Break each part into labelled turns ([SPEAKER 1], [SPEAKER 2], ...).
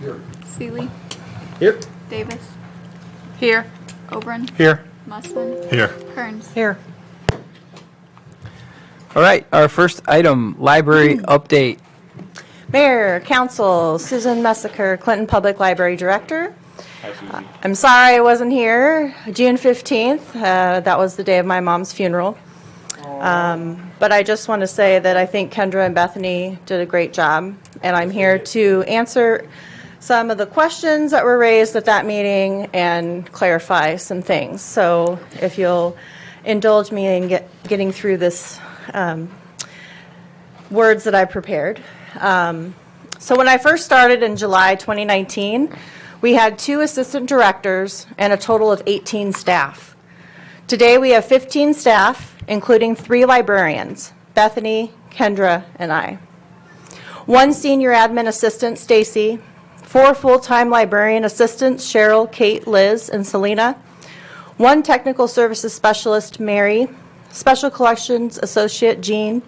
[SPEAKER 1] Here.
[SPEAKER 2] Seeley.
[SPEAKER 1] Here.
[SPEAKER 2] Davis.
[SPEAKER 3] Here.
[SPEAKER 2] Obren.
[SPEAKER 4] Here.
[SPEAKER 2] Musselman.
[SPEAKER 4] Here.
[SPEAKER 2] Kearns.
[SPEAKER 3] Here.
[SPEAKER 5] All right, our first item, library update.
[SPEAKER 3] Mayor, Council, Susan Mesecher, Clinton Public Library Director. I'm sorry I wasn't here June 15th. That was the day of my mom's funeral. But I just want to say that I think Kendra and Bethany did a great job, and I'm here to answer some of the questions that were raised at that meeting and clarify some things. So if you'll indulge me in getting through this words that I prepared. So when I first started in July 2019, we had 2 assistant directors and a total of 18 staff. Today we have 15 staff, including 3 librarians, Bethany, Kendra, and I. 1 senior admin assistant, Stacy, 4 full-time librarian assistants, Cheryl, Kate, Liz, and Selena, 1 technical services specialist, Mary, special collections associate, Jean,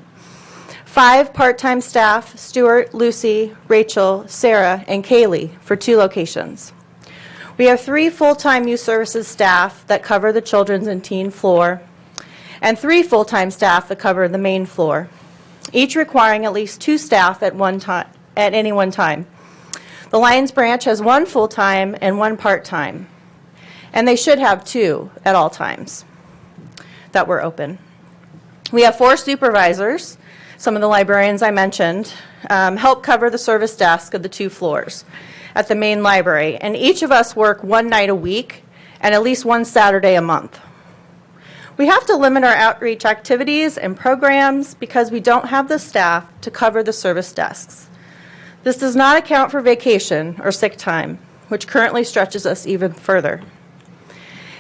[SPEAKER 3] 5 part-time staff, Stuart, Lucy, Rachel, Sarah, and Kaylee for 2 locations. We have 3 full-time youth services staff that cover the children's and teen floor, and 3 full-time staff that cover the main floor, each requiring at least 2 staff at any one time. The Lions branch has 1 full-time and 1 part-time, and they should have 2 at all times that were open. We have 4 supervisors. Some of the librarians I mentioned help cover the service desk of the 2 floors at the main library, and each of us work 1 night a week and at least 1 Saturday a month. We have to limit our outreach activities and programs because we don't have the staff to cover the service desks. This does not account for vacation or sick time, which currently stretches us even further.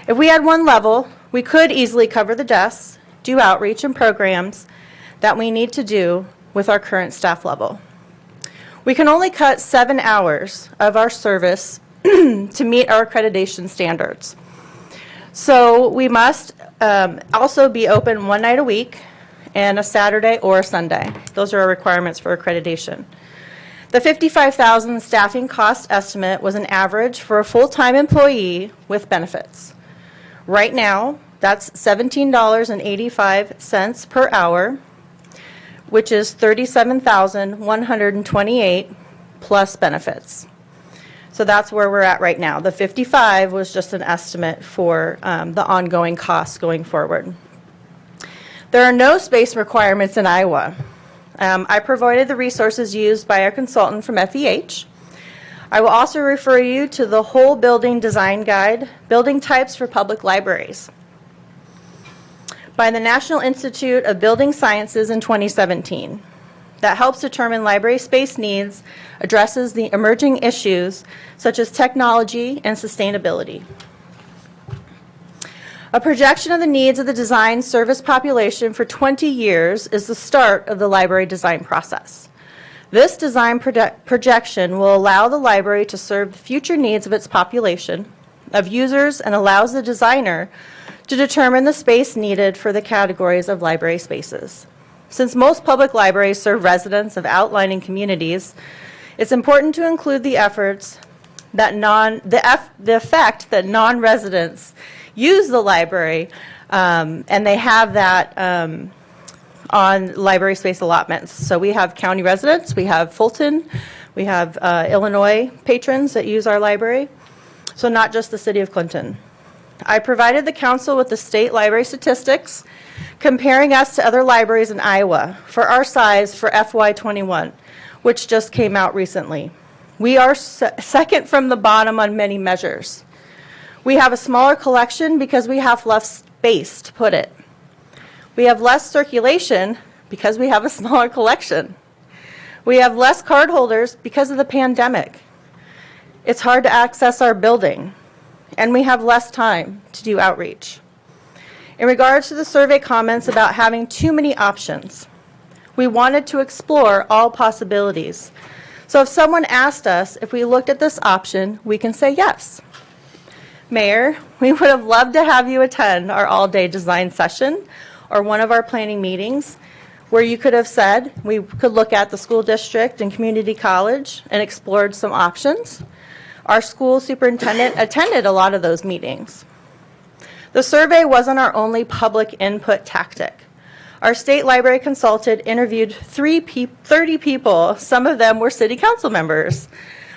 [SPEAKER 3] If we had 1 level, we could easily cover the desks, do outreach and programs that we need to do with our current staff level. We can only cut 7 hours of our service to meet our accreditation standards. So we must also be open 1 night a week and a Saturday or a Sunday. Those are our requirements for accreditation. The $55,000 staffing cost estimate was an average for a full-time employee with benefits. Right now, that's $17.85 per hour, which is $37,128 plus benefits. So that's where we're at right now. The 55 was just an estimate for the ongoing costs going forward. There are no space requirements in Iowa. I provided the resources used by our consultant from FEH. I will also refer you to the whole building design guide, Building Types for Public Libraries, by the National Institute of Building Sciences in 2017. That helps determine library space needs, addresses the emerging issues such as technology and sustainability. A projection of the needs of the design service population for 20 years is the start of the library design process. This design projection will allow the library to serve the future needs of its population of users and allows the designer to determine the space needed for the categories of library spaces. Since most public libraries serve residents of outlying communities, it's important to include the efforts that the effect that non-residents use the library, and they have that on library space allotments. So we have county residents, we have Fulton, we have Illinois patrons that use our library, so not just the city of Clinton. I provided the council with the state library statistics comparing us to other libraries in Iowa for our size for FY21, which just came out recently. We are second from the bottom on many measures. We have a smaller collection because we have less space to put it. We have less circulation because we have a smaller collection. We have less card holders because of the pandemic. It's hard to access our building, and we have less time to do outreach. In regards to the survey comments about having too many options, we wanted to explore all possibilities. So if someone asked us if we looked at this option, we can say yes. Mayor, we would have loved to have you attend our all-day design session or one of our planning meetings. where you could have said we could look at the school district and community college and explored some options. Our school superintendent attended a lot of those meetings. The survey wasn't our only public input tactic. Our state library consultant interviewed 30 people, some of them were city council members,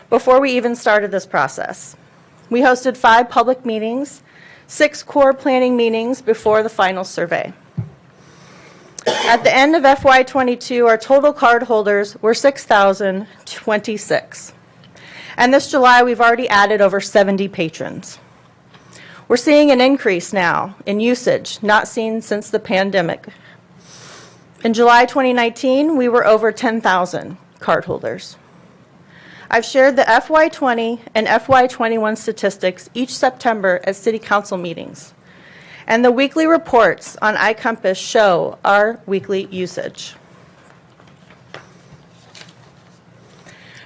[SPEAKER 3] before we even started this process. We hosted 5 public meetings, 6 core planning meetings before the final survey. At the end of FY22, our total card holders were 6,026. And this July, we've already added over 70 patrons. We're seeing an increase now in usage, not seen since the pandemic. In July 2019, we were over 10,000 cardholders. I've shared the FY20 and FY21 statistics each September at City Council meetings. And the weekly reports on iCompass show our weekly usage.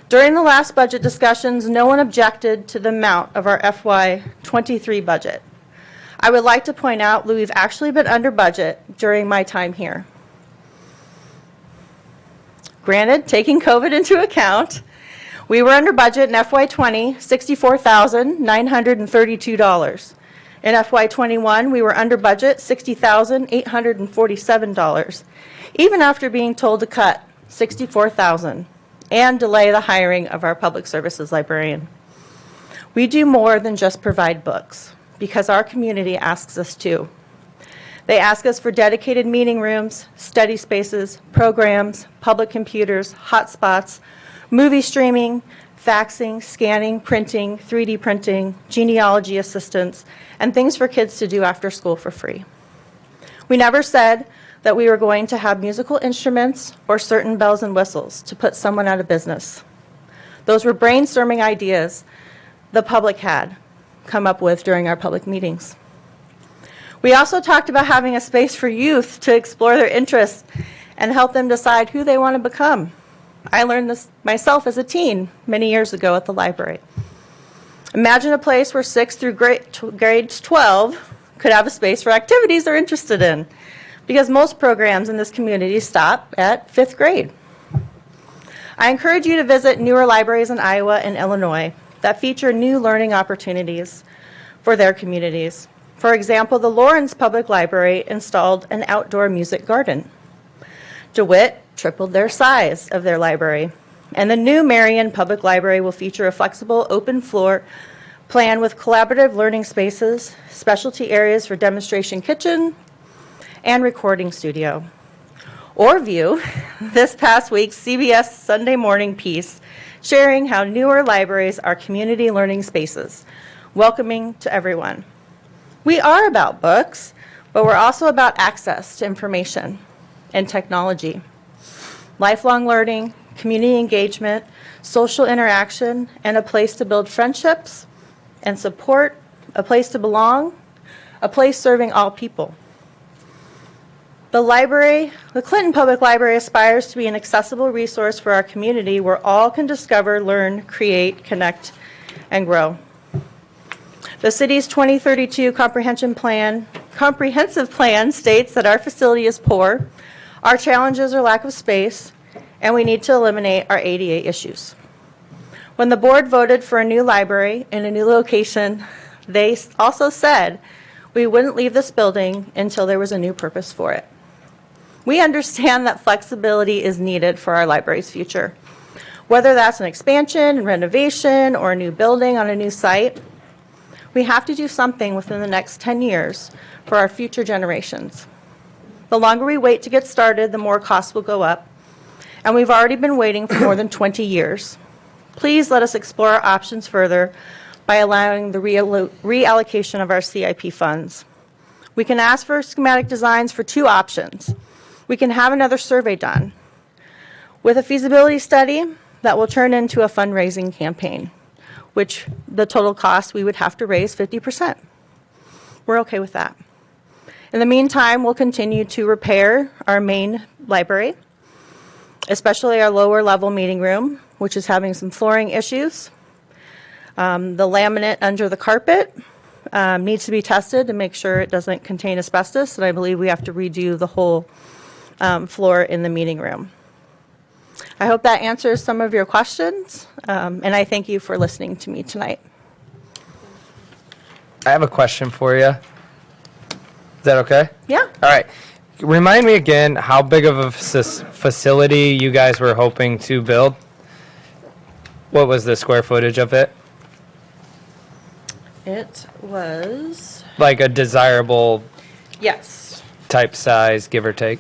[SPEAKER 3] During the last budget discussions, no one objected to the amount of our FY23 budget. I would like to point out that we've actually been under budget during my time here. Granted, taking COVID into account, we were under budget in FY20, $64,932. In FY21, we were under budget $60,847, even after being told to cut $64,000 and delay the hiring of our public services librarian. We do more than just provide books, because our community asks us to. They ask us for dedicated meeting rooms, study spaces, programs, public computers, hotspots, movie streaming, faxing, scanning, printing, 3D printing, genealogy assistance, and things for kids to do after school for free. We never said that we were going to have musical instruments or certain bells and whistles to put someone out of business. Those were brainstorming ideas the public had come up with during our public meetings. We also talked about having a space for youth to explore their interests and help them decide who they want to become. I learned this myself as a teen many years ago at the library. Imagine a place where 6 through grade 12 could have a space for activities they're interested in, because most programs in this community stop at 5th grade. I encourage you to visit newer libraries in Iowa and Illinois that feature new learning opportunities for their communities. For example, the Lawrence Public Library installed an outdoor music garden. DeWitt tripled their size of their library. And the new Marion Public Library will feature a flexible open floor plan with collaborative learning spaces, specialty areas for demonstration kitchen, and recording studio. Orview, this past week's CBS Sunday morning piece, sharing how newer libraries are community learning spaces, welcoming to everyone. We are about books, but we're also about access to information and technology, lifelong learning, community engagement, social interaction, and a place to build friendships and support, a place to belong, a place serving all people. The Clinton Public Library aspires to be an accessible resource for our community where all can discover, learn, create, connect, and grow. The city's 2032 comprehensive plan states that our facility is poor, our challenges are lack of space, and we need to eliminate our ADA issues. When the board voted for a new library in a new location, they also said we wouldn't leave this building until there was a new purpose for it. We understand that flexibility is needed for our library's future. Whether that's an expansion, renovation, or a new building on a new site, we have to do something within the next 10 years for our future generations. The longer we wait to get started, the more costs will go up, and we've already been waiting for more than 20 years. Please let us explore our options further by allowing the reallocation of our CIP funds. We can ask for schematic designs for 2 options. We can have another survey done with a feasibility study that will turn into a fundraising campaign, which the total cost we would have to raise 50%. We're okay with that. In the meantime, we'll continue to repair our main library, especially our lower level meeting room, which is having some flooring issues. The laminate under the carpet needs to be tested to make sure it doesn't contain asbestos, and I believe we have to redo the whole floor in the meeting room. I hope that answers some of your questions, and I thank you for listening to me tonight.
[SPEAKER 5] I have a question for you. Is that okay?
[SPEAKER 3] Yeah.
[SPEAKER 5] All right. Remind me again how big of a facility you guys were hoping to build? What was the square footage of it?
[SPEAKER 3] It was,
[SPEAKER 5] Like a desirable
[SPEAKER 3] yes.
[SPEAKER 5] type size, give or take?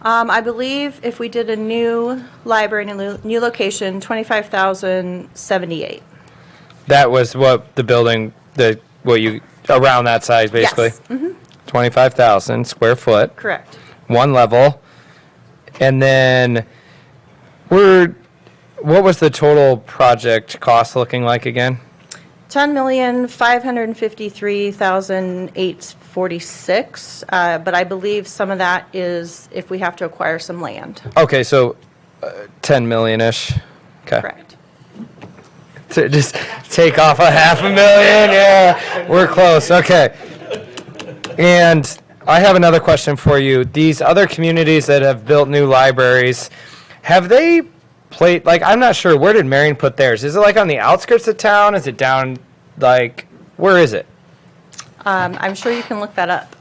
[SPEAKER 3] I believe if we did a new library in a new location, 25,078.
[SPEAKER 5] That was what the building, around that size, basically?
[SPEAKER 3] Yes. Mm-hmm.
[SPEAKER 5] 25,000 square foot,
[SPEAKER 3] Correct.
[SPEAKER 5] one level. And then what was the total project cost looking like again?
[SPEAKER 3] $10,553,846, but I believe some of that is if we have to acquire some land.
[SPEAKER 5] Okay, so 10 million-ish. Okay.
[SPEAKER 3] Correct.
[SPEAKER 5] To just take off a $500,000, yeah, we're close, okay. And I have another question for you. These other communities that have built new libraries, have they played, like, I'm not sure, where did Marion put theirs? Is it like on the outskirts of town? Is it down, like, where is it?
[SPEAKER 3] I'm sure you can look that up.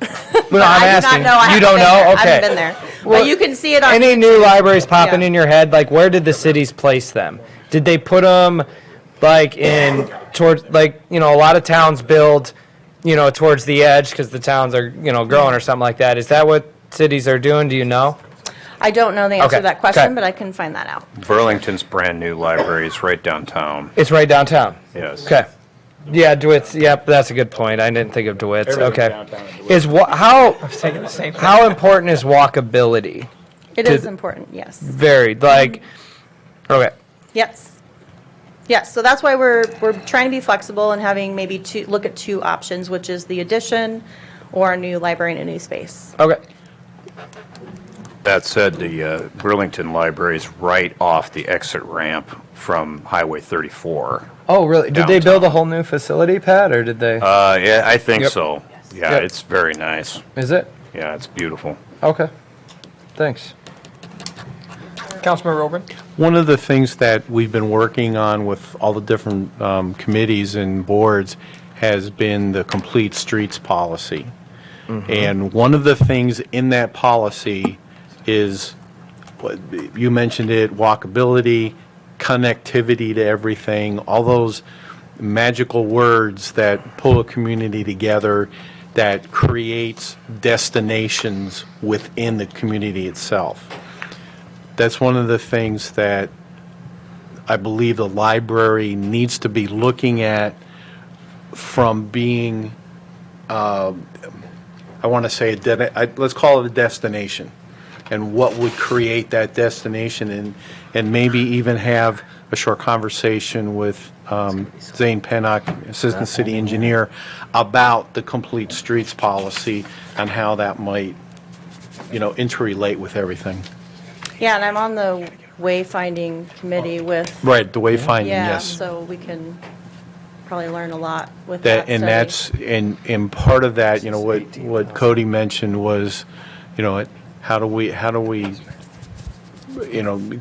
[SPEAKER 5] No, I'm asking. You don't know? Okay.
[SPEAKER 3] I haven't been there.
[SPEAKER 5] Well,
[SPEAKER 3] But you can see it on
[SPEAKER 5] Any new libraries popping
[SPEAKER 3] Yeah.
[SPEAKER 5] in your head, like, where did the cities place them? Did they put them, like, towards, like, a lot of towns build, towards the edge because the towns are, growing or something like that. Is that what cities are doing? Do you know?
[SPEAKER 3] I don't know the answer
[SPEAKER 5] Okay,
[SPEAKER 3] to that question,
[SPEAKER 5] okay.
[SPEAKER 3] but I can find that out.
[SPEAKER 1] Burlington's brand-new library is right downtown.
[SPEAKER 5] It's right downtown.
[SPEAKER 1] Yes.
[SPEAKER 5] Okay. Yeah, DeWitt's. Yep, that's a good point. I didn't think of DeWitt's.
[SPEAKER 2] Everything's
[SPEAKER 5] Okay.
[SPEAKER 2] downtown in DeWitt.
[SPEAKER 5] How important is walkability?
[SPEAKER 3] It is important, yes.
[SPEAKER 5] Very okay.
[SPEAKER 3] Yes. Yes, so that's why we're trying to be flexible and having maybe look at two options, which is the addition or a new library in a new space.
[SPEAKER 5] Okay.
[SPEAKER 1] That said, the Burlington Library is right off the exit ramp from Highway 34.
[SPEAKER 5] Oh, really? Did they
[SPEAKER 1] Downtown.
[SPEAKER 5] build a whole new facility, Pat, or did they?
[SPEAKER 1] Yeah, I think
[SPEAKER 5] Yep.
[SPEAKER 1] so. Yeah,
[SPEAKER 5] Yep.
[SPEAKER 1] it's very nice.
[SPEAKER 5] Is it?
[SPEAKER 1] Yeah, it's beautiful.
[SPEAKER 5] Okay. Thanks. Councilmember Obren?
[SPEAKER 2] One of the things that we've been working on with all the different committees and boards has been the complete streets policy. And one of the things in that policy is, you mentioned it, walkability, connectivity to everything, all those magical words that pull a community together that creates destinations within the community itself. That's one of the things that I believe the library needs to be looking at from being, I want to say, let's call it a destination, and what would create that destination, and maybe even have a short conversation with Zane Pennock, Assistant City Engineer, about the complete streets policy and how that might, interrelate with everything.
[SPEAKER 3] Yeah, and I'm on the wayfinding committee with,
[SPEAKER 2] Right, the wayfinding,
[SPEAKER 3] yeah,
[SPEAKER 2] yes.
[SPEAKER 3] so we can probably learn a lot with that
[SPEAKER 2] And
[SPEAKER 3] study.
[SPEAKER 2] that's, and part of that, what Cody mentioned was, how do we,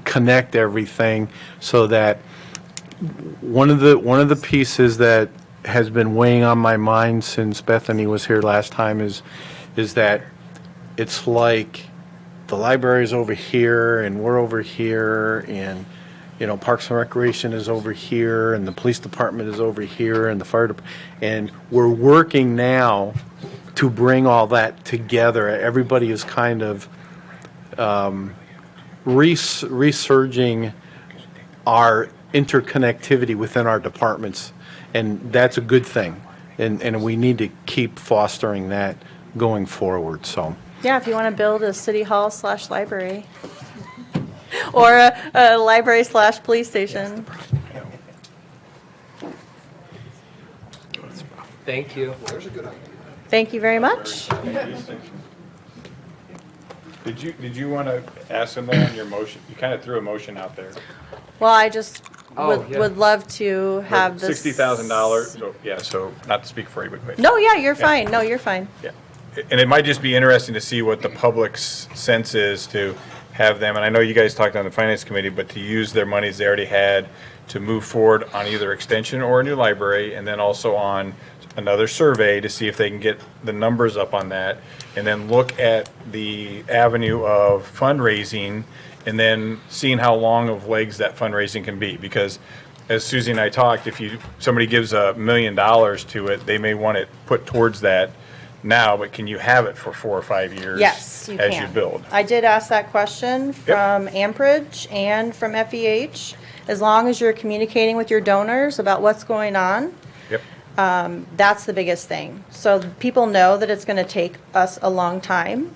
[SPEAKER 2] connect everything so that one of the pieces that has been weighing on my mind since Bethany was here last time is that it's like the library is over here and we're over here, and Parks and Recreation is over here, and the police department is over here, and the fire department, and we're working now to bring all that together. Everybody is kind of resurging our interconnectivity within our departments, and that's a good thing, and we need to keep fostering that going forward. So
[SPEAKER 3] Yeah, if you want to build a city hall / library, or a library / police station.
[SPEAKER 5] Thank you.
[SPEAKER 3] Thank you very much.
[SPEAKER 4] Did you want to ask something on your motion? You kind of threw a motion out there.
[SPEAKER 3] Well, I just
[SPEAKER 5] Oh, yeah.
[SPEAKER 3] would love to have this.
[SPEAKER 4] $60,000, yeah, so not to speak for you, but.
[SPEAKER 3] No, yeah, you're
[SPEAKER 4] Yeah.
[SPEAKER 3] fine. No, you're fine.
[SPEAKER 4] Yeah. and it might just be interesting to see what the public's sense is to have them, and I know you guys talked on the finance committee, but to use their monies they already had to move forward on either extension or a new library, and then also on another survey to see if they can get the numbers up on that, and then look at the avenue of fundraising, and then seeing how long of legs that fundraising can be. Because as Susie and I talked, if somebody gives $1 million to it, they may want it put towards that now, but can you have it for 4 or 5 years?
[SPEAKER 3] Yes, you can.
[SPEAKER 4] As you build?
[SPEAKER 3] I did ask that question from Amperage and from FEH. As long as you're communicating with your donors about what's going on,
[SPEAKER 4] Yep.
[SPEAKER 3] that's the biggest thing. So people know that it's going to take us a long time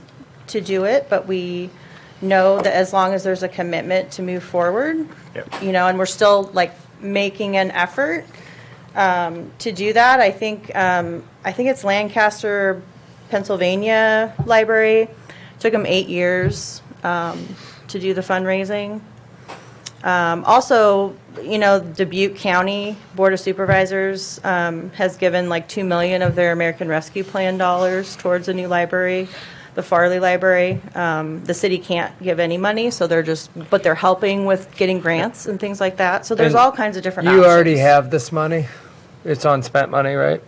[SPEAKER 3] to do it, but we know that as long as there's a commitment to move forward,
[SPEAKER 4] Yep.
[SPEAKER 3] and we're still like making an effort to do that. I think it's Lancaster, Pennsylvania Library. Took them 8 years to do the fundraising. Also, Dubuque County Board of Supervisors has given like $2 million of their American Rescue Plan dollars towards a new library, the Farley Library. The city can't give any money, so but they're helping with getting grants and things like that. So there's
[SPEAKER 5] And
[SPEAKER 3] all kinds of different
[SPEAKER 5] You
[SPEAKER 3] options.
[SPEAKER 5] already have this money? It's unspent money, right?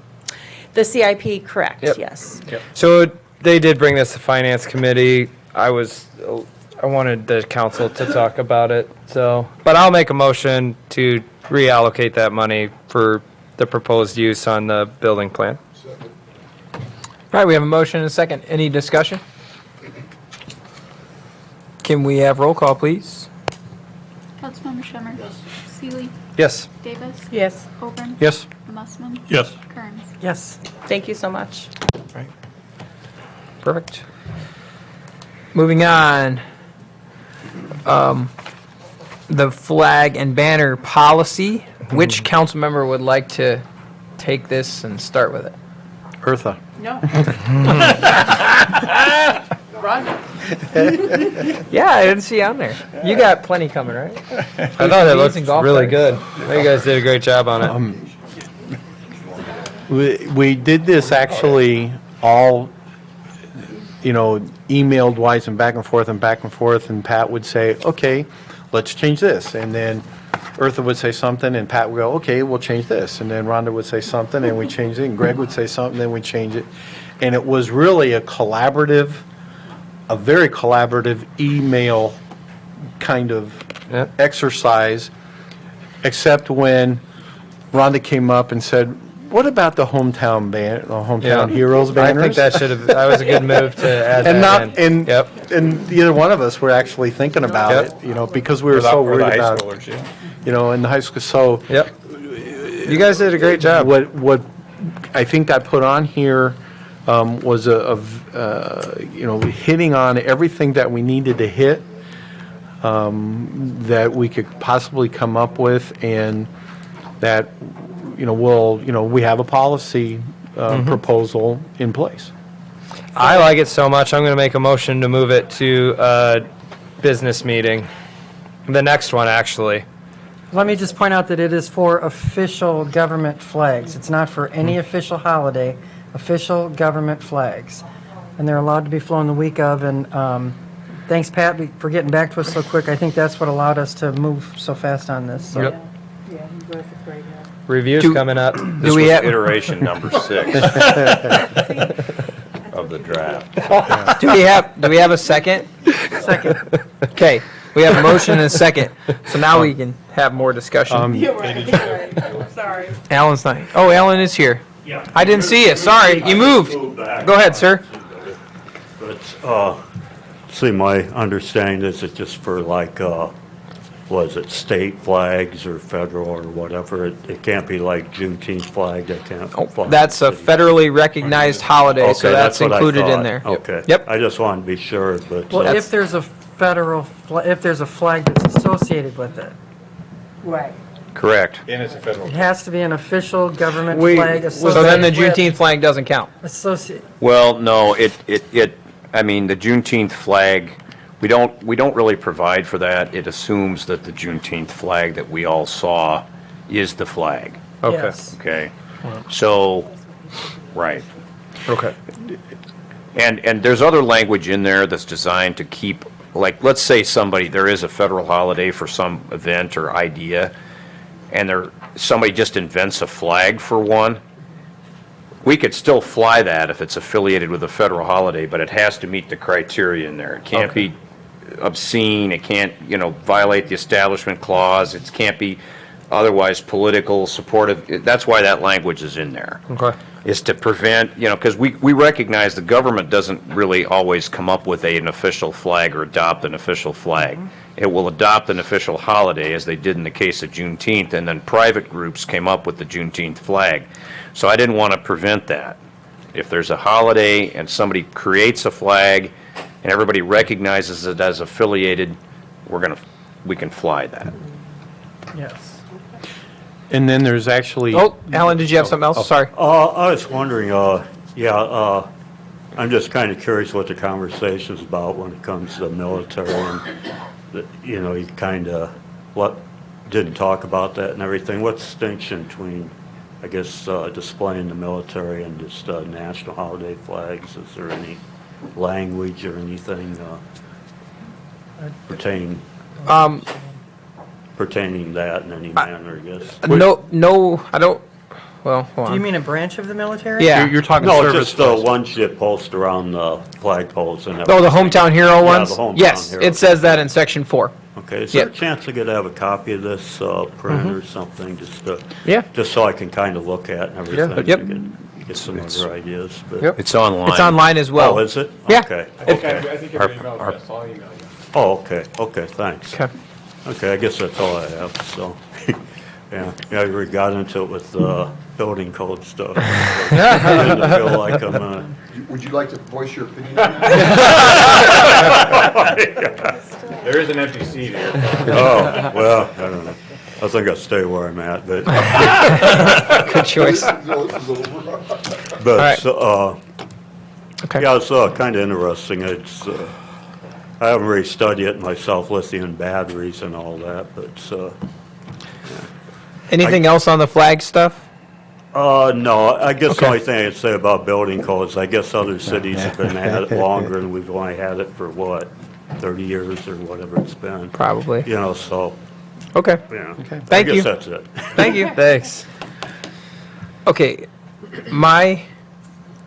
[SPEAKER 3] The CIP, correct,
[SPEAKER 5] Yep.
[SPEAKER 3] yes.
[SPEAKER 5] So they did bring this to finance committee. I wanted the council to talk about it, but I'll make a motion to reallocate that money for the proposed use on the building plan.
[SPEAKER 6] All right, we have a motion and a second. Any discussion? Can we have roll call, please?
[SPEAKER 7] Councilmember Schemmer. Yes. Seeley.
[SPEAKER 5] Yes.
[SPEAKER 7] Davis.
[SPEAKER 3] Yes.
[SPEAKER 7] Obren.
[SPEAKER 2] Yes.
[SPEAKER 7] Mussman.
[SPEAKER 2] Yes.
[SPEAKER 7] Kearns.
[SPEAKER 6] Yes.
[SPEAKER 3] Thank you so much.
[SPEAKER 6] Perfect. Moving on. The flag and banner policy. Which council member would like to take this and start with it?
[SPEAKER 2] Eartha.
[SPEAKER 8] No.
[SPEAKER 6] Yeah, I didn't see you on there. You got plenty coming, right?
[SPEAKER 5] I thought it looked
[SPEAKER 6] Using golf
[SPEAKER 5] really
[SPEAKER 6] bags.
[SPEAKER 5] good. You guys did a great job on it.
[SPEAKER 2] We did this actually all, emailed wise and back and forth, and Pat would say, okay, let's change this. And then Eartha would say something, and Pat would go, okay, we'll change this. And then Rhonda would say something, and we change it, and Greg would say something, then we change it. And it was really a very collaborative email kind of
[SPEAKER 5] Yep.
[SPEAKER 2] exercise, except when Rhonda came up and said, what about the hometown
[SPEAKER 5] Yeah.
[SPEAKER 2] heroes
[SPEAKER 5] I
[SPEAKER 2] banners?
[SPEAKER 5] think that was a good move to add
[SPEAKER 2] And
[SPEAKER 5] that in.
[SPEAKER 2] not,
[SPEAKER 5] Yep.
[SPEAKER 2] and either one of us were actually thinking about
[SPEAKER 5] Yep.
[SPEAKER 2] it, because we were so
[SPEAKER 4] Or the
[SPEAKER 2] worried
[SPEAKER 4] high
[SPEAKER 2] about,
[SPEAKER 4] schoolers, yeah.
[SPEAKER 2] in the high school. So
[SPEAKER 5] Yep. You guys did a great job.
[SPEAKER 2] what I think got put on here was hitting on everything that we needed to hit, that we could possibly come up with, and that, we have a policy proposal in place.
[SPEAKER 5] I like it so much, I'm going to make a motion to move it to a business meeting. The next one, actually.
[SPEAKER 8] Let me just point out that it is for official government flags. It's not for any official holiday, official government flags. And they're allowed to be flown the week of, and thanks, Pat, for getting back to us so quick. I think that's what allowed us to move so fast on this. So.
[SPEAKER 5] Yep. Review's coming up.
[SPEAKER 1] This
[SPEAKER 6] we
[SPEAKER 1] was
[SPEAKER 6] have-
[SPEAKER 1] iteration number 6 of the draft.
[SPEAKER 6] Do we have a second?
[SPEAKER 8] Second.
[SPEAKER 6] Okay, we have a motion and a second. So now we can have more discussion.
[SPEAKER 8] Sorry.
[SPEAKER 6] Alan's not. Oh, Alan is here. I didn't see you. Sorry, you moved. Go ahead, sir.
[SPEAKER 9] But, see, my understanding is it just for like, was it state flags or federal or whatever? It can't be like Juneteenth flag, that can't fly.
[SPEAKER 6] That's a federally recognized holiday, so
[SPEAKER 9] Okay,
[SPEAKER 6] that's
[SPEAKER 9] what I
[SPEAKER 6] included in
[SPEAKER 9] thought.
[SPEAKER 6] there.
[SPEAKER 9] Okay.
[SPEAKER 6] Yep.
[SPEAKER 9] I just wanted to be sure, but.
[SPEAKER 8] Well,
[SPEAKER 6] That's-
[SPEAKER 8] if there's a if there's a flag that's associated with it,
[SPEAKER 1] Correct.
[SPEAKER 4] And it's a federal.
[SPEAKER 8] it has to be an official government
[SPEAKER 5] We-
[SPEAKER 8] flag
[SPEAKER 6] So
[SPEAKER 8] associated
[SPEAKER 6] then the
[SPEAKER 8] with-
[SPEAKER 6] Juneteenth flag doesn't count.
[SPEAKER 1] Well, no, the Juneteenth flag, we don't really provide for that. It assumes that the Juneteenth flag that we all saw is the flag,
[SPEAKER 5] Okay.
[SPEAKER 8] Yes.
[SPEAKER 1] okay? So, right.
[SPEAKER 5] Okay.
[SPEAKER 1] And there's other language in there that's designed to keep, like, let's say there is a federal holiday for some event or idea, and somebody just invents a flag for one. We could still fly that if it's affiliated with a federal holiday, but it has to meet the criteria in there. It can't be obscene, it can't, violate the Establishment Clause, it can't be otherwise political, supportive. That's why that language is in there.
[SPEAKER 5] Okay.
[SPEAKER 1] Is to prevent, because we recognize the government doesn't really always come up with an official flag or adopt an official flag. It will adopt an official holiday, as they did in the case of Juneteenth, and then private groups came up with the Juneteenth flag. So I didn't want to prevent that. If there's a holiday and somebody creates a flag and everybody recognizes it as affiliated, we can fly that.
[SPEAKER 8] Yes.
[SPEAKER 2] And then there's actually.
[SPEAKER 6] Oh, Alan, did you have something else? Sorry.
[SPEAKER 9] I was wondering, I'm just kind of curious what the conversation's about when it comes to the military, and, you kind of, didn't talk about that and everything. What's the distinction between, I guess, displaying the military and just national holiday flags? Is there any language or anything pertaining that in any manner, I guess?
[SPEAKER 6] No, I don't. Well, hold
[SPEAKER 8] Do
[SPEAKER 6] on.
[SPEAKER 8] you mean a branch of the military?
[SPEAKER 6] Yeah.
[SPEAKER 2] You're talking
[SPEAKER 9] No,
[SPEAKER 2] service.
[SPEAKER 9] just the ones you post around the flagpoles and everything.
[SPEAKER 6] Oh, the hometown hero ones?
[SPEAKER 9] the hometown
[SPEAKER 6] Yes,
[SPEAKER 9] hero.
[SPEAKER 6] it says that in section 4.
[SPEAKER 9] Okay, is there a
[SPEAKER 6] Yep.
[SPEAKER 9] chance I could have a copy of this print or something,
[SPEAKER 6] Yeah.
[SPEAKER 9] just so I can kind of look at and everything?
[SPEAKER 6] Yep.
[SPEAKER 9] and Get some other ideas, but.
[SPEAKER 6] Yep.
[SPEAKER 1] It's online.
[SPEAKER 6] It's online as well.
[SPEAKER 9] Oh, is it?
[SPEAKER 6] Yeah.
[SPEAKER 9] Okay.
[SPEAKER 4] Okay, I think you have an email address, I'll email you.
[SPEAKER 9] Oh, okay, thanks.
[SPEAKER 6] Okay.
[SPEAKER 9] Okay, I guess that's all I have, so, yeah, we got into it with building code stuff. I didn't feel like I'm,
[SPEAKER 10] Would you like to voice your opinion on that?
[SPEAKER 4] There is an empty seat here.
[SPEAKER 9] oh, well, I don't know. I think I'll stay where I'm at, but,
[SPEAKER 6] Good choice.
[SPEAKER 10] No, this is over.
[SPEAKER 9] but,
[SPEAKER 6] Okay.
[SPEAKER 9] yeah, it's kind of interesting. It's, I haven't really studied it myself, lithium batteries and all that, but,
[SPEAKER 6] Anything else on the flag stuff?
[SPEAKER 9] no, I guess the only thing I'd say about building codes, I guess other cities have been at it longer, and we've only had it for, 30 years or whatever it's been.
[SPEAKER 6] Probably.
[SPEAKER 9] So,
[SPEAKER 6] Okay.
[SPEAKER 9] yeah.
[SPEAKER 6] Thank
[SPEAKER 9] I
[SPEAKER 6] you.
[SPEAKER 9] guess that's it.
[SPEAKER 6] Thank you.
[SPEAKER 5] Thanks.
[SPEAKER 6] Okay, my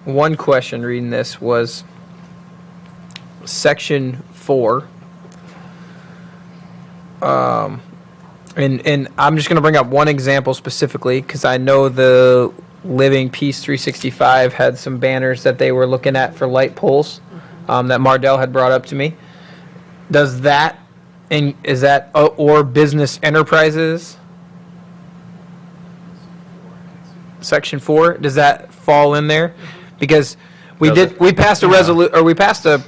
[SPEAKER 6] one question reading this was section 4. And I'm just going to bring up one example specifically because I know the Living Peace 365 had some banners that they were looking at for light poles that Mardell had brought up to me. Does that, and is that, or business enterprises? Section 4, does that fall in there? Because we passed a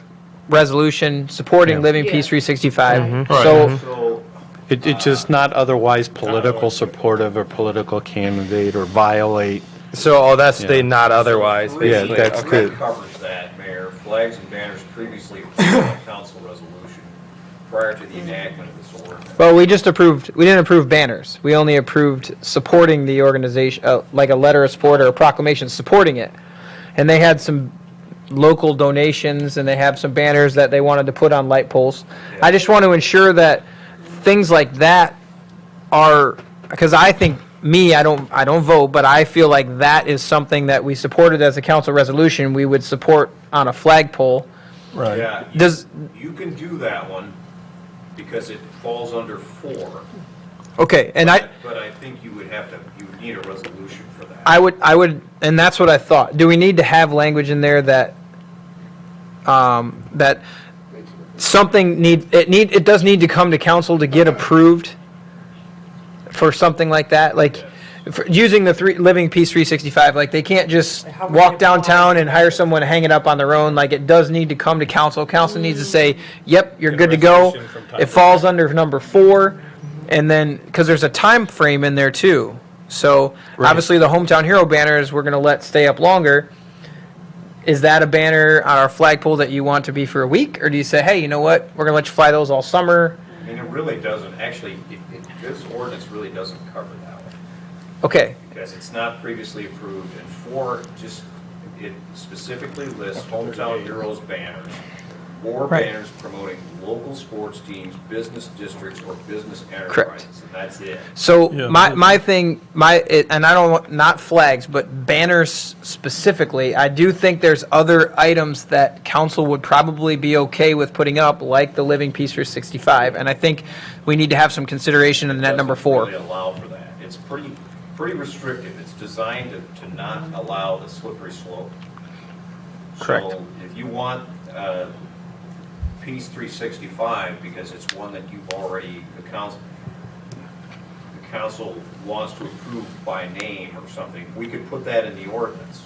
[SPEAKER 6] resolution supporting Living Peace 365. So,
[SPEAKER 2] It's just not otherwise political supportive or political candidate or violate.
[SPEAKER 5] So, that's the not otherwise,
[SPEAKER 2] Yeah,
[SPEAKER 5] basically.
[SPEAKER 2] that's
[SPEAKER 5] Okay.
[SPEAKER 2] the.
[SPEAKER 1] Covers that, Mayor. Flags and banners previously approved by council resolution prior to the enactment of this ordinance.
[SPEAKER 6] well, we didn't approve banners. We only approved supporting the organization, like a letter of support or a proclamation supporting it. And they had some local donations and they have some banners that they wanted to put on light poles. I just want to ensure that things like that are, because I think, I don't vote, but I feel like that is something that we supported as a council resolution, we would support on a flagpole.
[SPEAKER 2] Right.
[SPEAKER 1] Yeah,
[SPEAKER 6] Does,
[SPEAKER 1] you can do that one because it falls under 4.
[SPEAKER 6] okay, and
[SPEAKER 1] But I think you would need a resolution for that.
[SPEAKER 6] I would, and that's what I thought. Do we need to have language in there that, that something it does need to come to council to get approved for something like that? Like, using the Living Peace 365, like, they can't just walk downtown and hire someone to hang it up on their own. Like, it does need to come to council. Council needs to say, yep, you're good to go.
[SPEAKER 4] resolution from time
[SPEAKER 6] It
[SPEAKER 4] to
[SPEAKER 6] falls under number 4. And then, because there's a time frame in there too. So, obviously, the Hometown Hero banners we're going to let stay up longer. Is that a banner on our flagpole that you want to be for a week? Or do you say, hey, you know what, we're going to let you fly those all summer?
[SPEAKER 1] I mean, it really doesn't, actually, this ordinance really doesn't cover that one.
[SPEAKER 6] Okay,
[SPEAKER 1] Because it's not previously approved, and 4 just, it specifically lists hometown heroes banners or
[SPEAKER 6] Right.
[SPEAKER 1] banners promoting local sports teams, business districts, or business
[SPEAKER 6] Correct.
[SPEAKER 1] enterprises, and that's it.
[SPEAKER 6] So my thing, and I don't want, not flags, but banners specifically, I do think there's other items that council would probably be okay with putting up, like the Living Peace 365, and I think we need to have some consideration in that number 4.
[SPEAKER 1] It doesn't really allow for that. It's pretty restrictive. It's designed to not allow the slippery slope.
[SPEAKER 6] Correct.
[SPEAKER 1] So if you want Peace 365, because it's one that you've already, the council wants to approve by name or something, we could put that in the ordinance,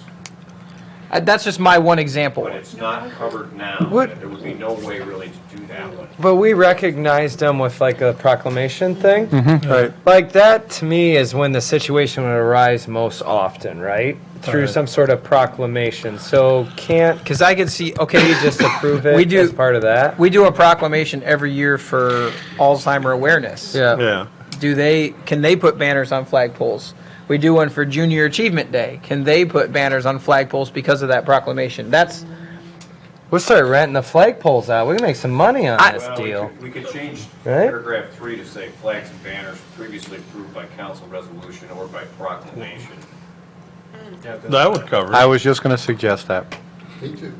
[SPEAKER 6] That's just my one example.
[SPEAKER 1] but it's not covered now.
[SPEAKER 5] What-
[SPEAKER 1] There would be no way really to do that one.
[SPEAKER 5] But we recognized them with like a proclamation thing.
[SPEAKER 2] Right.
[SPEAKER 5] Like that to me is when the situation would arise most often, right? Through some sort of proclamation. So can't, because I could see, okay, you just approve it
[SPEAKER 6] We do-
[SPEAKER 5] as part of that.
[SPEAKER 6] We do a proclamation every year for Alzheimer awareness.
[SPEAKER 5] Yeah.
[SPEAKER 6] Can they put banners on flagpoles? We do one for Junior Achievement Day. Can they put banners on flagpoles because of that proclamation?
[SPEAKER 5] We'll start renting the flagpoles out. We can make some money on this
[SPEAKER 1] Well,
[SPEAKER 5] deal.
[SPEAKER 1] we could change
[SPEAKER 5] Right?
[SPEAKER 1] paragraph 3 to say flags and banners previously approved by council resolution or by proclamation.
[SPEAKER 10] That would cover
[SPEAKER 2] I was just going to suggest that.
[SPEAKER 10] Me too.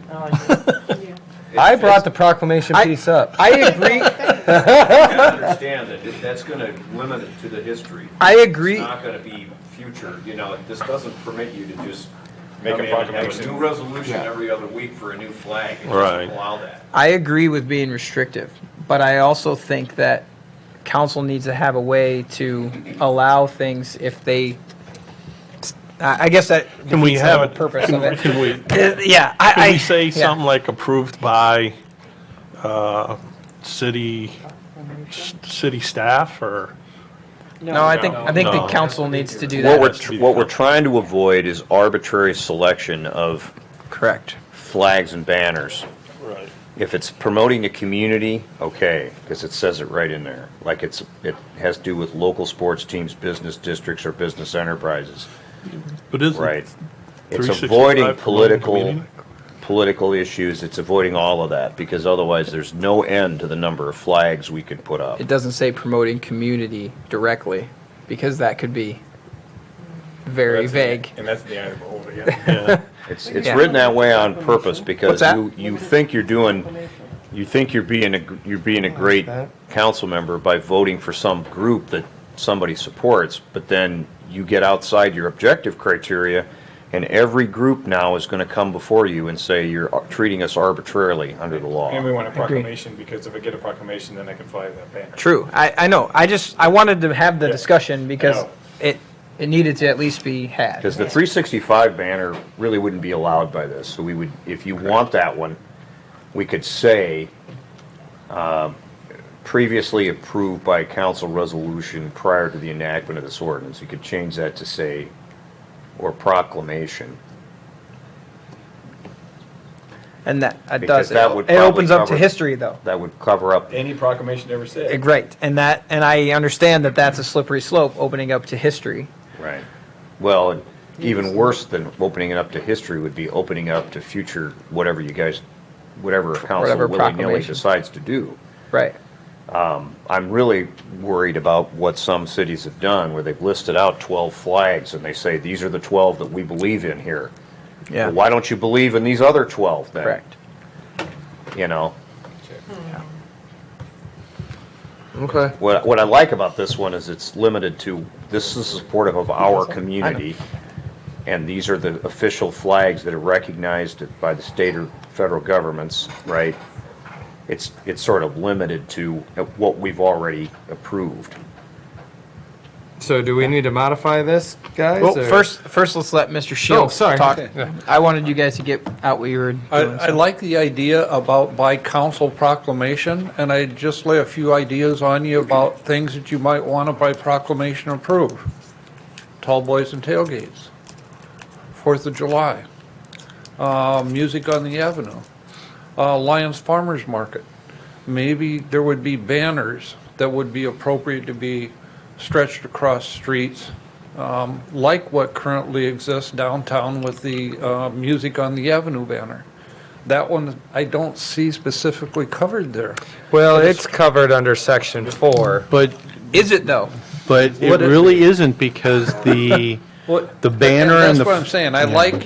[SPEAKER 5] I brought the proclamation piece up.
[SPEAKER 6] I agree.
[SPEAKER 1] I understand that that's going to limit it to the history.
[SPEAKER 6] I agree.
[SPEAKER 1] It's not going to be future, this doesn't permit you to just
[SPEAKER 4] Make a
[SPEAKER 1] come in and have
[SPEAKER 4] proclamation.
[SPEAKER 1] a new resolution every other week for a new flag. It
[SPEAKER 10] Right.
[SPEAKER 1] doesn't allow that.
[SPEAKER 6] I agree with being restrictive, but I also think that council needs to have a way to allow things if they. I guess that
[SPEAKER 10] Can we
[SPEAKER 6] defeats the
[SPEAKER 10] have
[SPEAKER 6] whole
[SPEAKER 10] it?
[SPEAKER 6] purpose of it.
[SPEAKER 10] Can we,
[SPEAKER 6] Yeah,
[SPEAKER 10] can we say
[SPEAKER 6] yeah.
[SPEAKER 10] something like approved by city staff or?
[SPEAKER 6] No, I think the
[SPEAKER 10] No.
[SPEAKER 6] council needs to do
[SPEAKER 1] What
[SPEAKER 6] that.
[SPEAKER 1] what we're trying to avoid is arbitrary selection of
[SPEAKER 6] Correct.
[SPEAKER 1] flags and banners.
[SPEAKER 10] Right.
[SPEAKER 1] If it's promoting the community, okay, because it says it right in there. Like it has to do with local sports teams, business districts, or business enterprises,
[SPEAKER 10] But isn't
[SPEAKER 1] right? It's
[SPEAKER 10] 365
[SPEAKER 1] avoiding
[SPEAKER 10] promoting community?
[SPEAKER 1] political issues, it's avoiding all of that, because otherwise there's no end to the number of flags we could put up.
[SPEAKER 6] It doesn't say promoting community directly, because that could be very vague.
[SPEAKER 4] And that's the eye of the beholder, yeah.
[SPEAKER 1] It's
[SPEAKER 6] Yeah.
[SPEAKER 1] written that way on purpose, because
[SPEAKER 6] What's that?
[SPEAKER 1] you think you're being a great council member by voting for some group that somebody supports, but then you get outside your objective criteria, and every group now is going to come before you and say you're treating us arbitrarily under the law.
[SPEAKER 4] And we want a proclamation, because if I get a proclamation, then I can fly that banner.
[SPEAKER 6] True. I know. I wanted to have the
[SPEAKER 4] Yeah.
[SPEAKER 6] discussion because
[SPEAKER 4] I know.
[SPEAKER 6] it needed to at least be had.
[SPEAKER 1] Because the 365 banner really wouldn't be allowed by this, so we would, if you want that one, we could say, previously approved by council resolution prior to the enactment of this ordinance. You could change that to say, or proclamation.
[SPEAKER 6] And that it
[SPEAKER 1] Because
[SPEAKER 6] does.
[SPEAKER 1] that would
[SPEAKER 6] It opens
[SPEAKER 1] probably
[SPEAKER 6] up to
[SPEAKER 1] cover-
[SPEAKER 6] history, though.
[SPEAKER 1] That would cover up,
[SPEAKER 4] Any proclamation ever said.
[SPEAKER 6] Right. And I understand that that's a slippery slope, opening up to history.
[SPEAKER 1] right. Well, and even worse than opening it up to history would be opening up to future, whatever council
[SPEAKER 6] Whatever
[SPEAKER 1] willy-nilly
[SPEAKER 6] proclamation.
[SPEAKER 1] decides to do.
[SPEAKER 6] Right.
[SPEAKER 1] I'm really worried about what some cities have done, where they've listed out 12 flags, and they say, these are the 12 that we believe in here.
[SPEAKER 6] Yeah.
[SPEAKER 1] Well, why don't you believe in these other 12 then?
[SPEAKER 6] Correct.
[SPEAKER 1] You know?
[SPEAKER 5] Okay.
[SPEAKER 1] What I like about this one is it's limited to, this is supportive of our community, and these are the official flags that are recognized by the state or federal governments, right? It's sort of limited to what we've already approved.
[SPEAKER 5] So do we need to modify this, guys?
[SPEAKER 6] Well,
[SPEAKER 5] or-
[SPEAKER 6] first let's let Mr. Shields
[SPEAKER 5] sorry.
[SPEAKER 6] talk.
[SPEAKER 5] Okay.
[SPEAKER 6] I wanted you guys to get out what you were doing.
[SPEAKER 11] I like the idea about by council proclamation, and I just lay a few ideas on you about things that you might want to by proclamation approve. Tall boys and tailgates, 4th of July, music on the avenue, Lions Farmers Market. Maybe there would be banners that would be appropriate to be stretched across streets like what currently exists downtown with the Music on the Avenue banner. That one I don't see specifically covered there.
[SPEAKER 5] Well, it's covered under section 4.
[SPEAKER 2] But,
[SPEAKER 6] Is it though?
[SPEAKER 2] but it
[SPEAKER 11] What it-
[SPEAKER 2] really isn't because the banner and
[SPEAKER 11] That's what I'm
[SPEAKER 2] the,
[SPEAKER 11] saying. I like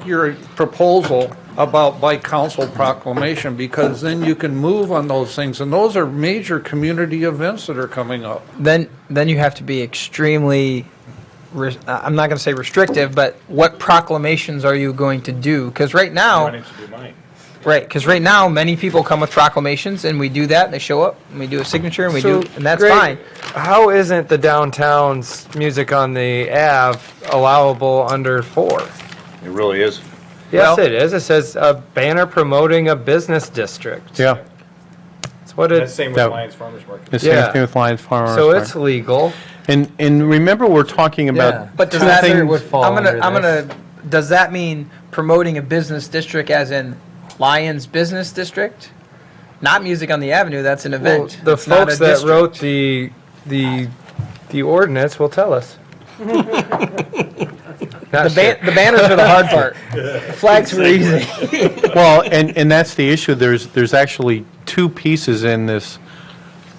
[SPEAKER 11] your proposal about by council proclamation, because then you can move on those things, and those are major community events that are coming up.
[SPEAKER 6] Then you have to be extremely, I'm not going to say restrictive, but what proclamations are you going to do? Because right now, right now, many people come with proclamations, and we do that, and they show up, and we do a signature, and and that's
[SPEAKER 5] Greg,
[SPEAKER 6] fine.
[SPEAKER 5] How isn't the downtown's Music on the Ave allowable under 4?
[SPEAKER 1] It really is.
[SPEAKER 5] Yes,
[SPEAKER 6] Well-
[SPEAKER 5] it is. It says a banner promoting a business district.
[SPEAKER 2] yeah,
[SPEAKER 5] That's what
[SPEAKER 4] That's
[SPEAKER 5] it,
[SPEAKER 4] same with
[SPEAKER 2] Yeah.
[SPEAKER 4] Lions Farmers Market.
[SPEAKER 2] the same
[SPEAKER 5] Yeah.
[SPEAKER 2] thing with Lions Farmers.
[SPEAKER 5] so it's
[SPEAKER 2] Market.
[SPEAKER 5] legal.
[SPEAKER 2] And remember, we're talking about
[SPEAKER 6] But does
[SPEAKER 2] two
[SPEAKER 6] that
[SPEAKER 2] things.
[SPEAKER 5] would fall
[SPEAKER 6] I'm
[SPEAKER 5] under
[SPEAKER 6] gonna,
[SPEAKER 5] this.
[SPEAKER 6] does that mean promoting a business district as in Lions Business District? Not Music on the Avenue, that's an
[SPEAKER 5] Well,
[SPEAKER 6] event.
[SPEAKER 5] the
[SPEAKER 6] It's not a
[SPEAKER 5] folks that
[SPEAKER 6] district.
[SPEAKER 5] wrote the ordinance will tell us. Not sure.
[SPEAKER 6] The banners are the hard part. Flags were easy.
[SPEAKER 2] Well, and that's the issue. There's actually two pieces in this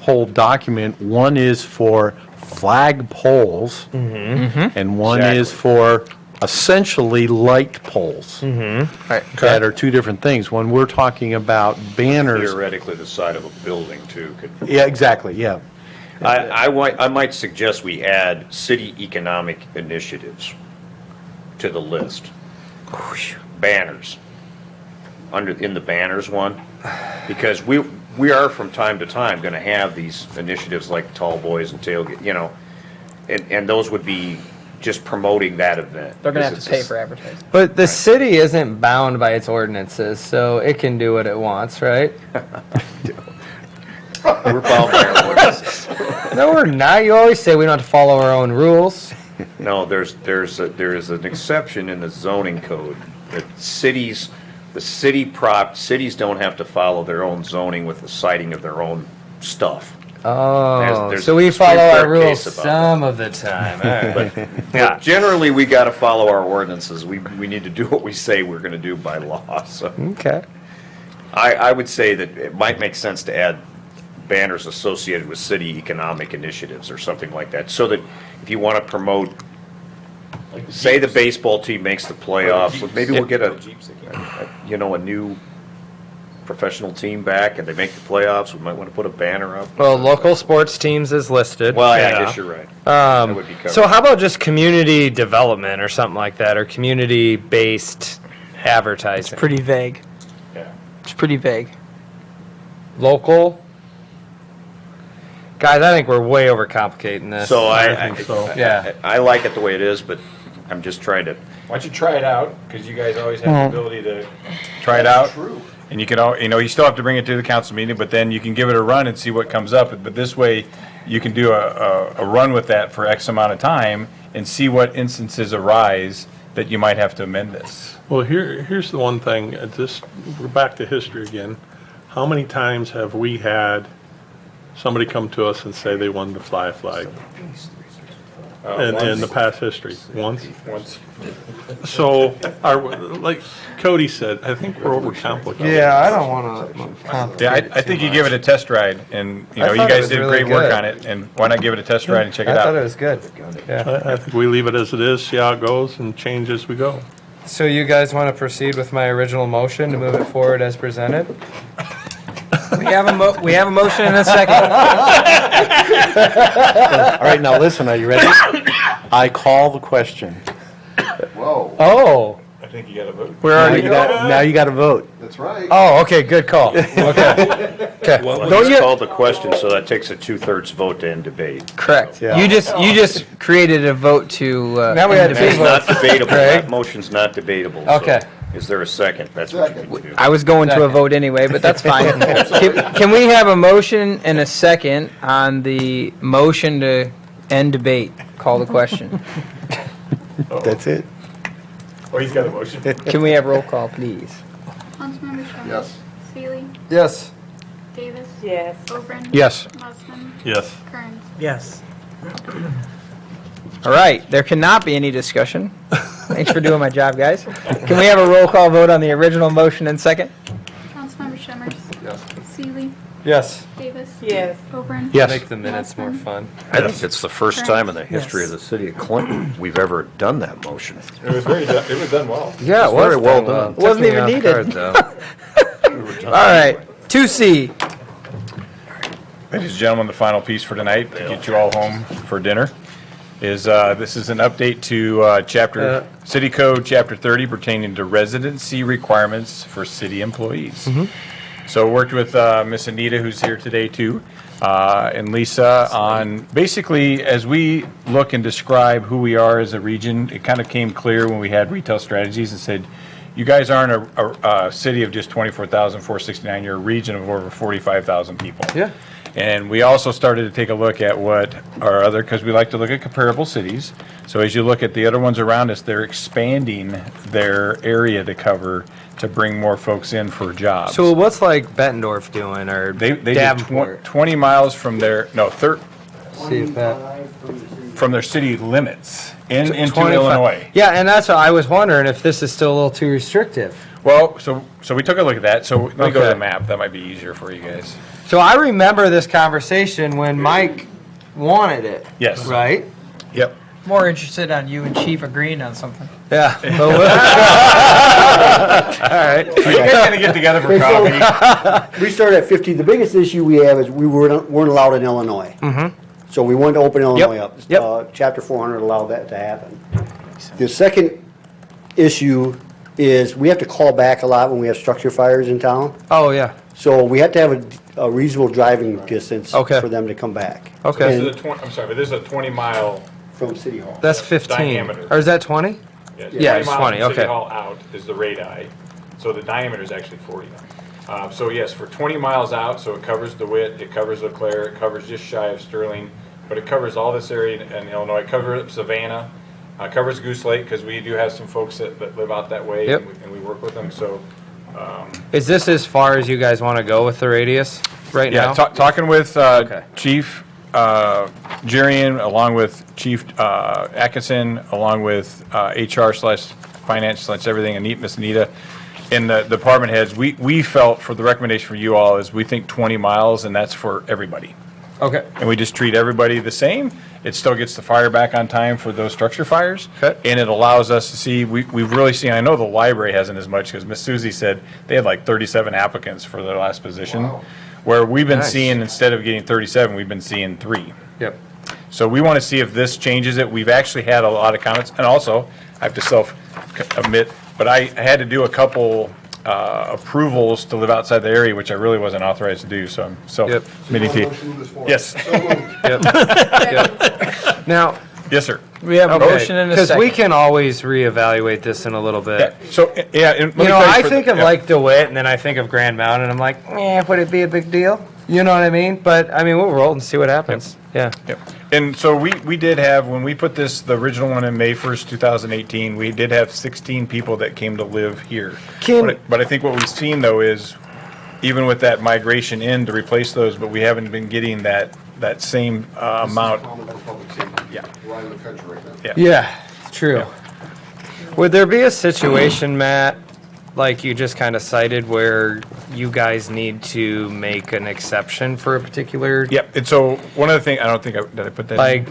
[SPEAKER 2] whole document. One is for flag poles, and one is for essentially light poles. That are two different things. When we're talking about banners.
[SPEAKER 1] Theoretically, the side of a building, too, could.
[SPEAKER 2] Yeah, exactly, yeah.
[SPEAKER 1] I might suggest we add city economic initiatives to the list. Banners. In the banners one, because we are from time to time going to have these initiatives like Tall Boys and Tailgate, and those would be just promoting that event.
[SPEAKER 6] They're gonna have
[SPEAKER 1] Because
[SPEAKER 6] to pay
[SPEAKER 1] it's-
[SPEAKER 6] for advertising.
[SPEAKER 5] But the city isn't bound by its ordinances, so it can do what it wants, right?
[SPEAKER 1] We're bound by our ordinances.
[SPEAKER 5] No, we're not. You always say we don't have to follow our own rules.
[SPEAKER 1] No, there is an exception in the zoning code that cities don't have to follow their own zoning with the citing of their own stuff.
[SPEAKER 5] Oh,
[SPEAKER 1] There's
[SPEAKER 5] so we
[SPEAKER 1] a Supreme
[SPEAKER 5] follow our
[SPEAKER 1] Court
[SPEAKER 5] rules
[SPEAKER 1] case about
[SPEAKER 5] some of the time. All right.
[SPEAKER 1] But generally, we got to follow our ordinances. We need to do what we say we're going to do by law. So
[SPEAKER 5] Okay.
[SPEAKER 1] I would say that it might make sense to add banners associated with city economic initiatives or something like that, so that if you want to promote, say the baseball team makes the playoffs, maybe we'll get a new professional team back and they make the playoffs, we might want to put a banner up.
[SPEAKER 5] Well, local sports teams is listed.
[SPEAKER 1] Well, yeah, I guess you're right. That would be covered.
[SPEAKER 5] So how about just community development or something like that, or community-based advertising?
[SPEAKER 6] Pretty vague.
[SPEAKER 1] Yeah.
[SPEAKER 6] It's pretty vague.
[SPEAKER 5] Local? Guys, I think we're way overcomplicating this.
[SPEAKER 1] So
[SPEAKER 5] Yeah.
[SPEAKER 1] I like it the way it is, but I'm just trying to.
[SPEAKER 4] Why don't you try it out, because you guys always have the ability to try it out. And you can, you still have to bring it to the council meeting, but then you can give it a run and see what comes up. But this way, you can do a run with that for X amount of time and see what instances arise that you might have to amend this.
[SPEAKER 10] Well, here's the one thing, we're back to history again. How many times have we had somebody come to us and say they wanted to fly a flag? In the past history, once. So, like Cody said, I think we're overcomplicating.
[SPEAKER 5] Yeah, I don't want to.
[SPEAKER 4] Yeah, I think you give it a test ride, and,
[SPEAKER 5] I
[SPEAKER 4] you
[SPEAKER 5] thought it
[SPEAKER 4] guys
[SPEAKER 5] was
[SPEAKER 4] did
[SPEAKER 5] really
[SPEAKER 4] great work
[SPEAKER 5] good.
[SPEAKER 4] on it, and why not give it a test ride and check it
[SPEAKER 5] I thought it
[SPEAKER 4] out?
[SPEAKER 5] was good. Yeah.
[SPEAKER 10] I think we leave it as it is, see how it goes, and change as we go.
[SPEAKER 5] So you guys want to proceed with my original motion to move it forward as presented?
[SPEAKER 6] We have a motion and a second.
[SPEAKER 2] All right, now listen, are you ready? I call the question.
[SPEAKER 5] Oh.
[SPEAKER 4] I think you got to vote.
[SPEAKER 5] We're
[SPEAKER 2] Now
[SPEAKER 5] already.
[SPEAKER 2] you got to vote.
[SPEAKER 5] Oh, okay, good call. Okay. Okay.
[SPEAKER 1] Well,
[SPEAKER 5] Don't
[SPEAKER 1] he's
[SPEAKER 5] you?
[SPEAKER 1] called the question, so that takes a 2/3 vote to end debate.
[SPEAKER 6] Correct.
[SPEAKER 2] Yeah.
[SPEAKER 6] You just created a vote to.
[SPEAKER 5] Now we had
[SPEAKER 6] end
[SPEAKER 5] two
[SPEAKER 6] debate.
[SPEAKER 1] It's not debatable,
[SPEAKER 5] Craig?
[SPEAKER 1] that motion's not debatable. so
[SPEAKER 5] Okay.
[SPEAKER 1] Is there a second? That's what you can do.
[SPEAKER 6] I was going to a
[SPEAKER 5] Second.
[SPEAKER 6] vote anyway, but that's fine. Can we have a motion and a second on the motion to end debate? Call the question.
[SPEAKER 2] That's it.
[SPEAKER 4] Oh, he's got a motion.
[SPEAKER 6] Can we have roll call, please?
[SPEAKER 7] Councilmember Shevers.
[SPEAKER 10] Yes.
[SPEAKER 7] Seeley.
[SPEAKER 5] Yes.
[SPEAKER 7] Davis.
[SPEAKER 3] Yes.
[SPEAKER 7] Obren.
[SPEAKER 2] Yes.
[SPEAKER 7] Mossman.
[SPEAKER 10] Yes.
[SPEAKER 7] Kearns.
[SPEAKER 8] Yes.
[SPEAKER 6] All right, there cannot be any discussion. Thanks for doing my job, guys. Can we have a roll call vote on the original motion and second?
[SPEAKER 7] Councilmember Shemmers. Yes. Seeley.
[SPEAKER 5] Yes.
[SPEAKER 7] Davis.
[SPEAKER 8] Yes.
[SPEAKER 7] Obren.
[SPEAKER 2] Yes.
[SPEAKER 5] Make the minutes more fun.
[SPEAKER 1] I think it's the first time in the history of the city of Clinton we've ever done that motion.
[SPEAKER 4] It was done well.
[SPEAKER 5] Yeah, it was
[SPEAKER 1] very well
[SPEAKER 5] done
[SPEAKER 1] done.
[SPEAKER 5] Took
[SPEAKER 6] Wasn't
[SPEAKER 5] me
[SPEAKER 6] even
[SPEAKER 5] off
[SPEAKER 6] needed.
[SPEAKER 5] guard, though.
[SPEAKER 6] All right, 2C.
[SPEAKER 4] Ladies and gentlemen, the final piece for tonight, to get you all home for dinner, is this is an update to City Code Chapter 30 pertaining to residency requirements for city employees. So worked with Miss Anita, who's here today too, and Lisa on basically as we look and describe who we are as a region. It kind of came clear when we had retail strategies and said, you guys aren't a city of just 24,469. You're a region of over 45,000 people.
[SPEAKER 5] Yeah.
[SPEAKER 4] And we also started to take a look at what our other, because we like to look at comparable cities. So as you look at the other ones around us, they're expanding their area to cover to bring more folks in for jobs.
[SPEAKER 5] So what's like Bettendorf doing or
[SPEAKER 4] they did
[SPEAKER 5] Davenport?
[SPEAKER 4] 20 miles from their,
[SPEAKER 5] See if that.
[SPEAKER 4] from their city limits into
[SPEAKER 5] 25.
[SPEAKER 4] Illinois.
[SPEAKER 5] Yeah, and that's what I was wondering if this is still a little too restrictive.
[SPEAKER 4] Well, so we took a look at that. So let me go to
[SPEAKER 5] Okay.
[SPEAKER 4] the map. That might be easier for you guys.
[SPEAKER 5] So I remember this conversation when Mike wanted it.
[SPEAKER 4] Yes.
[SPEAKER 5] Right?
[SPEAKER 4] Yep.
[SPEAKER 6] More interested on you and Chief agreeing on something.
[SPEAKER 5] Yeah. All right.
[SPEAKER 4] Are you guys gonna get together for coffee?
[SPEAKER 12] We started at 50. The biggest issue we have is we weren't allowed in Illinois. So we wanted to open Illinois up.
[SPEAKER 5] Yep.
[SPEAKER 12] Chapter 400 allowed that to happen. The second issue is we have to call back a lot when we have structure fires in town.
[SPEAKER 5] Oh, yeah.
[SPEAKER 12] So we have to have a reasonable driving distance
[SPEAKER 5] Okay.
[SPEAKER 12] for them to come back.
[SPEAKER 5] Okay.
[SPEAKER 4] This is I'm sorry, but this is a 20-mile
[SPEAKER 12] From City Hall.
[SPEAKER 5] That's 15.
[SPEAKER 4] diameter.
[SPEAKER 5] Or is that 20? Yeah, it's 20,
[SPEAKER 4] miles from
[SPEAKER 5] okay.
[SPEAKER 4] City Hall out is the radii, so the diameter is actually 40. So yes, for 20 miles out, so it covers DeWitt, it covers Eau Claire, it covers just shy of Sterling, but it covers all this area in Illinois, it covers Savannah, covers Goose Lake, because we do have some folks that live out that way,
[SPEAKER 5] Yep.
[SPEAKER 4] and we work with them, so.
[SPEAKER 5] Is this as far as you guys want to go with the radius right
[SPEAKER 4] Yeah,
[SPEAKER 5] now?
[SPEAKER 4] talking with
[SPEAKER 5] Okay.
[SPEAKER 4] Chief Jerian, along with Chief Atkinson, along with HR/finance/ everything, Miss Anita, and the department heads, we felt for the recommendation for you all is we think 20 miles, and that's for everybody.
[SPEAKER 5] Okay.
[SPEAKER 4] And we just treat everybody the same. It still gets the fire back on time for those structure fires.
[SPEAKER 5] Okay.
[SPEAKER 4] And it allows us to see, we've really seen, I know the library hasn't as much, because Miss Susie said they had like 37 applicants for their last position. Where we've been
[SPEAKER 5] Nice.
[SPEAKER 4] seeing, instead of getting 37, we've been seeing 3.
[SPEAKER 5] Yep.
[SPEAKER 4] So we want to see if this changes it. We've actually had a lot of comments, and also, I have to self-admit, but I had to do a couple approvals to live outside the area, which I really wasn't authorized to do, so I'm self-admitting to you. Yes.
[SPEAKER 5] Yep. Now,
[SPEAKER 4] Yes, sir.
[SPEAKER 6] We have a motion and a
[SPEAKER 5] because we
[SPEAKER 6] second.
[SPEAKER 5] can always reevaluate this in a little bit.
[SPEAKER 4] Yeah, so, yeah. and let me
[SPEAKER 5] You know,
[SPEAKER 4] tell
[SPEAKER 5] I
[SPEAKER 4] for
[SPEAKER 5] think
[SPEAKER 4] the-
[SPEAKER 5] of
[SPEAKER 4] yeah.
[SPEAKER 5] like DeWitt, and then I think of Grand Mountain, and I'm like, would it be a big deal? You know what I mean? But, I mean, we'll roll and see what happens. Yeah.
[SPEAKER 4] Yep. And so we did have, when we put this, the original one in May 1st, 2018, we did have 16 people that came to live here. But I think what we've seen, though, is even with that migration in to replace those, but we haven't been getting that same amount. Yeah.
[SPEAKER 5] Yeah, it's true. Would there be a situation, Matt, like you just kind of cited, where you guys need to make an exception for a particular?
[SPEAKER 4] Yep. And so one of the things, I don't think, did I put that in?
[SPEAKER 5] Like,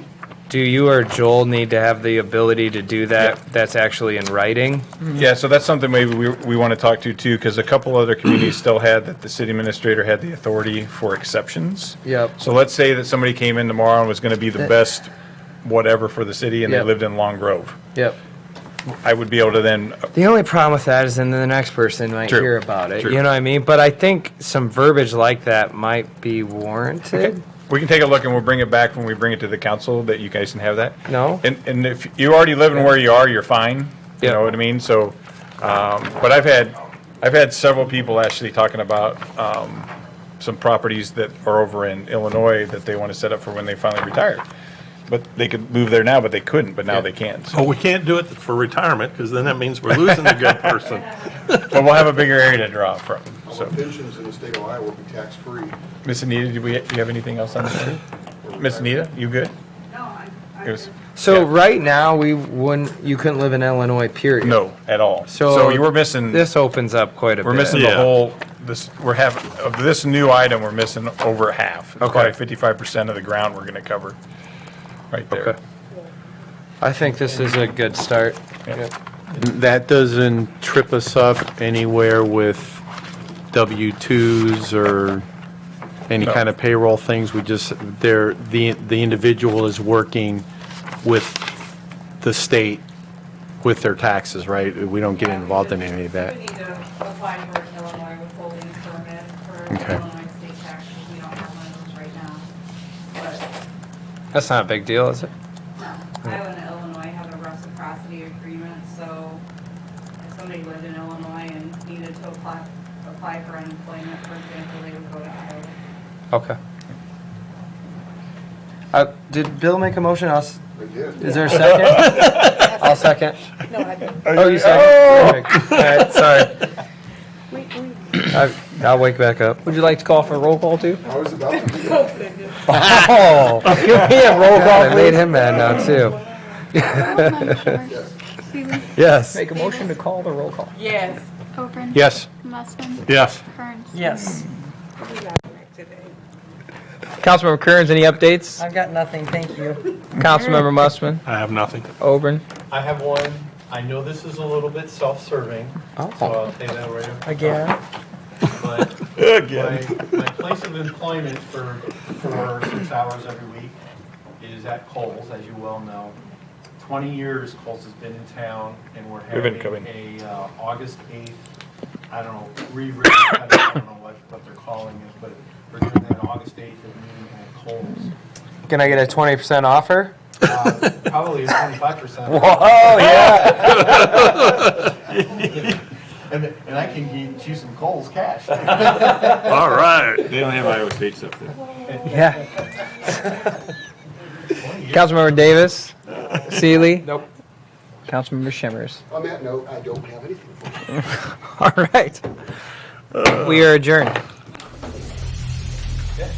[SPEAKER 5] do you or Joel need to have the ability to do that?
[SPEAKER 4] Yeah.
[SPEAKER 5] That's actually in writing?
[SPEAKER 4] Yeah, so that's something maybe we want to talk to too, because a couple other communities still had that the city administrator had the authority for exceptions.
[SPEAKER 5] Yep.
[SPEAKER 4] So let's say that somebody came in tomorrow and was going to be the best whatever for the city, and they
[SPEAKER 5] Yep.
[SPEAKER 4] lived in Long Grove.
[SPEAKER 5] Yep.
[SPEAKER 4] I would be able to then,
[SPEAKER 5] The only problem with that is then the next person might
[SPEAKER 4] True.
[SPEAKER 5] hear about it.
[SPEAKER 4] True.
[SPEAKER 5] You know what I mean? But I think some verbiage like that might be warranted.
[SPEAKER 4] we can take a look and we'll bring it back when we bring it to the council, that you guys can have that.
[SPEAKER 5] No?
[SPEAKER 4] And if you already live in where you are, you're fine. You
[SPEAKER 5] Yeah.
[SPEAKER 4] know what I mean? So, but I've had several people actually talking about some properties that are over in Illinois that they want to set up for when they finally retire. But they could move there now, but they couldn't, but now they can. So,
[SPEAKER 10] Oh, we can't do it for retirement, because then that means we're losing a good person.
[SPEAKER 4] but we'll have a bigger area to draw from, so.
[SPEAKER 13] Pensions in the state of Iowa will be tax-free.
[SPEAKER 4] Miss Anita, do you have anything else on this? Miss Anita, you good? No, it was
[SPEAKER 5] So
[SPEAKER 4] Yeah.
[SPEAKER 5] right now, you couldn't live in Illinois, period.
[SPEAKER 4] No, at all.
[SPEAKER 5] So
[SPEAKER 4] So you were missing,
[SPEAKER 5] This opens up quite a bit.
[SPEAKER 4] we're missing the
[SPEAKER 10] Yeah.
[SPEAKER 4] whole, we're having, of this new item, we're missing over half. It's
[SPEAKER 5] Okay.
[SPEAKER 4] probably 55% of the ground we're gonna cover right there.
[SPEAKER 5] Okay. I think this is a good start.
[SPEAKER 4] Yeah.
[SPEAKER 2] That doesn't trip us up anywhere with W-2s or any
[SPEAKER 4] No.
[SPEAKER 2] kind of payroll things. We just, the individual is working with the state with their taxes, right? We don't get involved in any of that.
[SPEAKER 14] We need to apply for an Illinois withholding permit for
[SPEAKER 2] Okay.
[SPEAKER 14] Illinois state taxes. We don't have one of those right now. But,
[SPEAKER 5] That's not a big deal, is it?
[SPEAKER 14] no, Iowa and Illinois have a reciprocity agreement, so if somebody lived in Illinois and needed to apply for unemployment, for example, they would go to Iowa.
[SPEAKER 5] Okay. Did Bill make a motion?
[SPEAKER 13] I did.
[SPEAKER 5] Is there a second? I'll second.
[SPEAKER 3] No, I didn't.
[SPEAKER 5] Oh, you second? Perfect. All right, sorry. I'll wake back up.
[SPEAKER 6] Would you like to call for a roll call too?
[SPEAKER 13] I was about to do that.
[SPEAKER 5] Oh,
[SPEAKER 6] Give me a roll call,
[SPEAKER 5] I made
[SPEAKER 6] please.
[SPEAKER 5] him mad now, too.
[SPEAKER 7] Councilmember Shimmers, Seeley,
[SPEAKER 5] Yes.
[SPEAKER 6] Make a motion to call the roll call.
[SPEAKER 14] Yes.
[SPEAKER 7] Obren.
[SPEAKER 2] Yes.
[SPEAKER 7] Mussman.
[SPEAKER 10] Yes.
[SPEAKER 7] Kearns.
[SPEAKER 8] Yes.
[SPEAKER 6] Councilmember Kearns, any updates?
[SPEAKER 8] I've got nothing, thank you.
[SPEAKER 6] Councilmember Mussman,
[SPEAKER 10] I have nothing.
[SPEAKER 6] Obren.
[SPEAKER 2] I have one. I know this is a little bit self-serving, so I'll say that right up.
[SPEAKER 8] Again.
[SPEAKER 2] But my place of employment for 6 hours every week is at Kohl's, as you well know. 20 years Kohl's has been in town, and we're
[SPEAKER 4] We've been
[SPEAKER 2] having
[SPEAKER 4] coming.
[SPEAKER 2] a August 8th, I don't know, I don't know what they're calling it, but we're doing that August 8th at noon at Kohl's.
[SPEAKER 5] Can I get a 20% offer?
[SPEAKER 2] Probably 25%.
[SPEAKER 5] Whoa, yeah.
[SPEAKER 2] And I can get you some Kohl's cash.
[SPEAKER 10] All right.
[SPEAKER 4] They don't have Iowa State stuff there.
[SPEAKER 5] Yeah.
[SPEAKER 6] Councilmember Davis, Seeley. Nope. Councilmember Shimmers.
[SPEAKER 13] On that note, I don't have anything for you.
[SPEAKER 6] All right. We are adjourned.
[SPEAKER 2] Yeah.